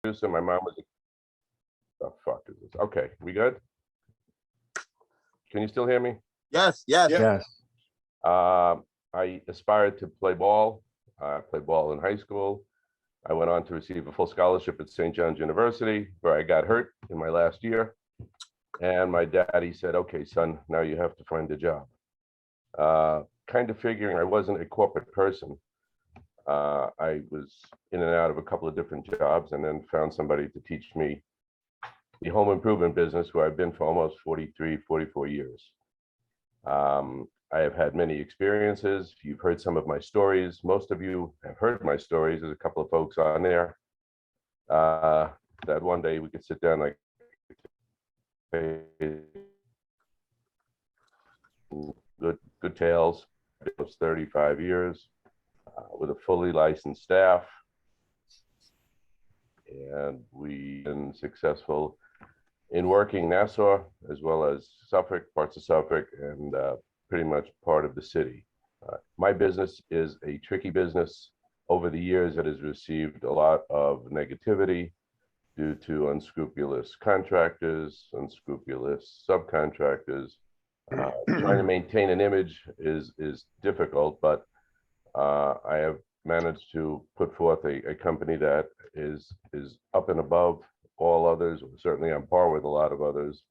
producer. My mom was. The fuck is this? Okay, we good? Can you still hear me? Yes, yes. Yes. I aspired to play ball. I played ball in high school. I went on to receive a full scholarship at St. John's University, where I got hurt in my last year. And my daddy said, okay, son, now you have to find a job. Kind of figuring I wasn't a corporate person. I was in and out of a couple of different jobs, and then found somebody to teach me the home improvement business, where I've been for almost 43, 44 years. I have had many experiences. You've heard some of my stories. Most of you have heard my stories. There's a couple of folks on there that one day we could sit down like good tales. It was 35 years with a fully licensed staff, and we've been successful in working Nassau as well as Suffolk, parts of Suffolk, and pretty much part of the city. My business is a tricky business. Over the years, it has received a lot of negativity due to unscrupulous contractors, unscrupulous subcontractors. Trying to maintain an image is difficult, but I have managed to put forth a company that is up and above all others, or certainly on par with a lot of others,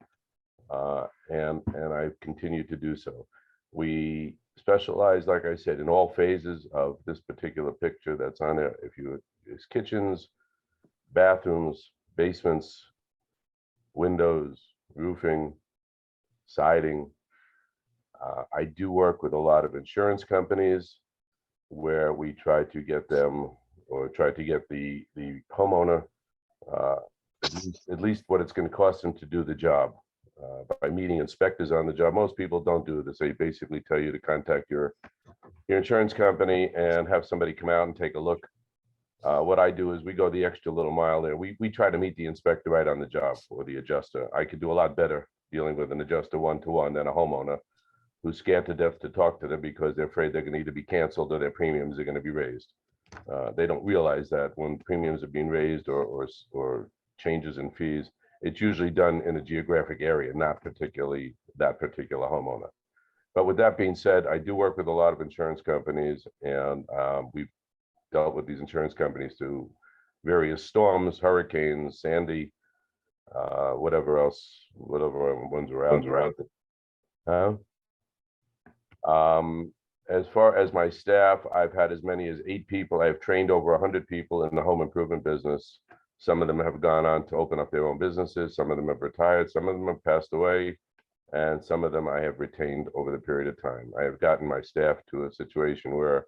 and I continue to do so. We specialize, like I said, in all phases of this particular picture that's on there. It's kitchens, bathrooms, basements, windows, roofing, siding. I do work with a lot of insurance companies where we try to get them, or try to get the homeowner at least what it's going to cost them to do the job by meeting inspectors on the job. Most people don't do this. They basically tell you to contact your insurance company and have somebody come out and take a look. What I do is we go the extra little mile there. We try to meet the inspector right on the job, or the adjuster. I could do a lot better dealing with an adjuster one-to-one than a homeowner who's scared to death to talk to them because they're afraid they're going to either be canceled or their premiums are going to be raised. They don't realize that when premiums are being raised or changes in fees, it's usually done in a geographic area, not particularly that particular homeowner. But with that being said, I do work with a lot of insurance companies, and we've dealt with these insurance companies through various storms, hurricanes, Sandy, whatever ones around. As far as my staff, I've had as many as 8 people. I've trained over 100 people in the home improvement business. Some of them have gone on to open up their own businesses. Some of them have retired. Some of them have passed away. And some of them I have retained over the period of time. I have gotten my staff to a situation where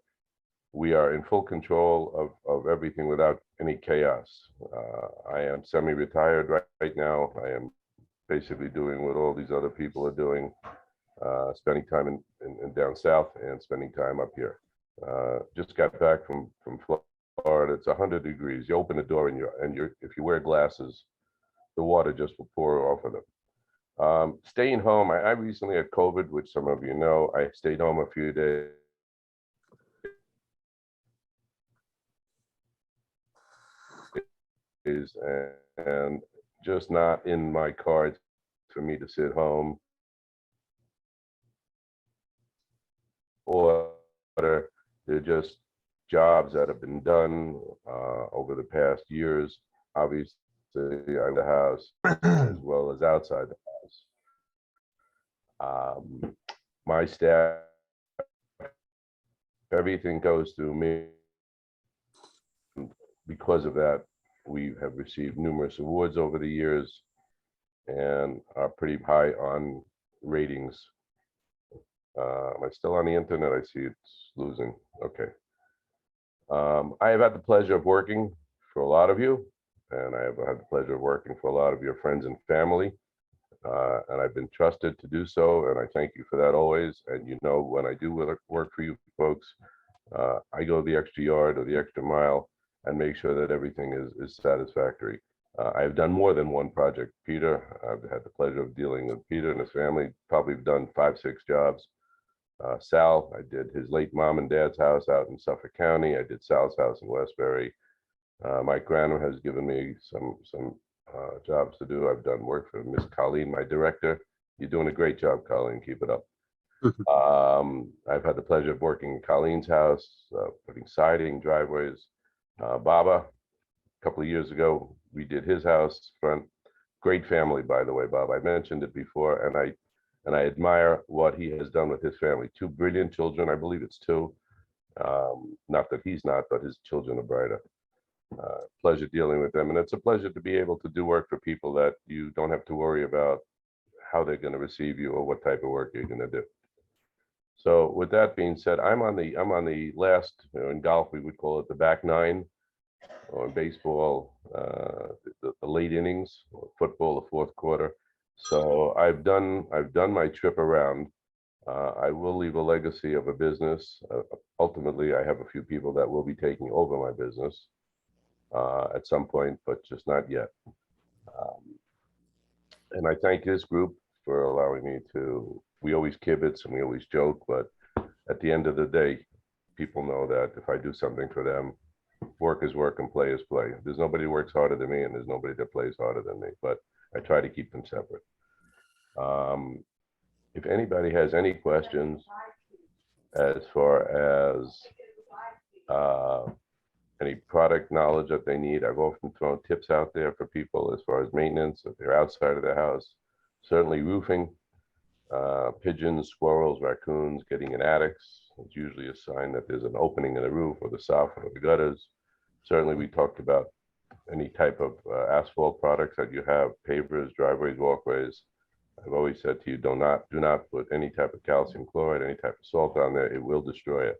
we are in full control of everything without any chaos. I am semi-retired right now. I am basically doing what all these other people are doing, spending time in down south and spending time up here. Just got back from Florida. It's 100 degrees. You open the door and if you wear glasses, the water just will pour off of them. Staying home, I recently had COVID, which some of you know. I stayed home a few days. And just not in my cards for me to sit home or they're just jobs that have been done over the past years, obviously in the house as well as outside the house. My staff, everything goes through me. Because of that, we have received numerous awards over the years and are pretty high on ratings. Am I still on the internet? I see it's losing. Okay. I have had the pleasure of working for a lot of you, and I have had the pleasure of working for a lot of your friends and family. And I've been trusted to do so, and I thank you for that always. And you know, when I do work for you folks, I go the extra yard or the extra mile and make sure that everything is satisfactory. I've done more than one project. Peter, I've had the pleasure of dealing with Peter and his family, probably done 5, 6 jobs. Sal, I did his late mom and dad's house out in Suffolk County. I did Sal's house in Westbury. Mike Granum has given me some jobs to do. I've done work for Miss Colleen, my director. You're doing a great job, Colleen. Keep it up. I've had the pleasure of working in Colleen's house, putting siding, driveways. Baba, a couple of years ago, we did his house front. Great family, by the way, Bob. I mentioned it before, and I admire what he has done with his family. Two brilliant children, I believe it's two. Not that he's not, but his children are brighter. Pleasure dealing with them, and it's a pleasure to be able to do work for people that you don't have to worry about how they're going to receive you or what type of work you're going to do. So with that being said, I'm on the last, in golf we would call it the back nine, or in baseball the late innings, or football the fourth quarter. So I've done my trip around. I will leave a legacy of a business. Ultimately, I have a few people that will be taking over my business at some point, but just not yet. And I thank this group for allowing me to. We always kibitz and we always joke, but at the end of the day, people know that if I do something for them, work is work and play is play. There's nobody who works harder than me, and there's nobody that plays harder than me, but I try to keep them separate. If anybody has any questions as far as any product knowledge that they need, I've often thrown tips out there for people as far as maintenance if they're outside of the house. Certainly roofing, pigeons, squirrels, raccoons getting in attics. It's usually a sign that there's an opening in the roof or the soffit or the gutters. Certainly we talked about any type of asphalt products that you have, pavers, driveways, walkways. I've always said to you, do not put any type of calcium chloride, any type of salt on there. It will destroy it.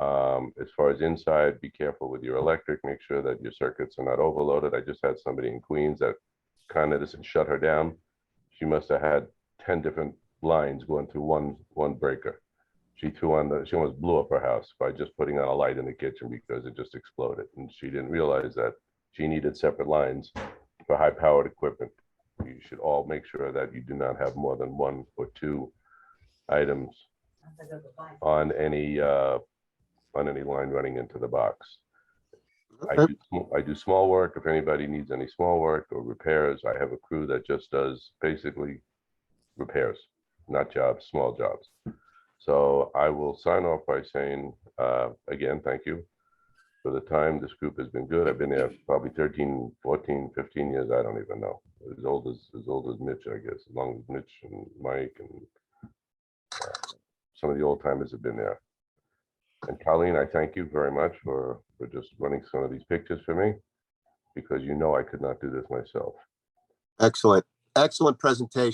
As far as inside, be careful with your electric. Make sure that your circuits are not overloaded. I just had somebody in Queens that kind of doesn't shut her down. She must have had 10 different lines going through one breaker. She almost blew up her house by just putting on a light in the kitchen because it just exploded. And she didn't realize that she needed separate lines for high powered equipment. You should all make sure that you do not have more than one or two items on any line running into the box. Okay. I do small work. If anybody needs any small work or repairs, I have a crew that just does basically repairs, not jobs, small jobs. So I will sign off by saying, again, thank you for the time. This group has been good. I've been there probably 13, 14, 15 years. I don't even know. As old as Mitch, I guess, as long as Mitch and Mike and some of the old timers have been there. And Colleen, I thank you very much for just running some of these pictures for me, because you know I could not do this myself. Excellent. Excellent presentation.